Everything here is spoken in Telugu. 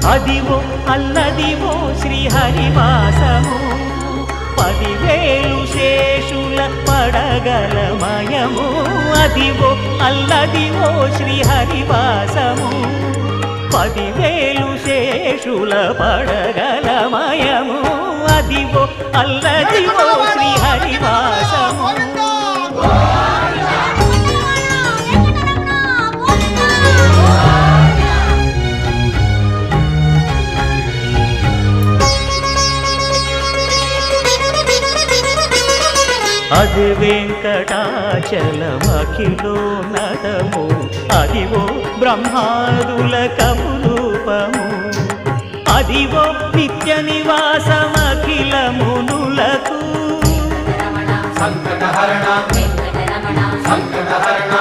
అదివో అల్లదివో శ్రీహరివాసము 10,000 శేషుల పడగలమయము అదివో అల్లదివో శ్రీహరివాసము 10,000 శేషుల పడగలమయము అదివో అల్లదివో శ్రీహరివాసము అది వెంకటాచలమఖిలోన్నతము అదివో బ్రహ్మాదుల కమురూపము అదివో నిత్య నివాసమఖిల మునులకు సంకటహరణ సంకటహరణ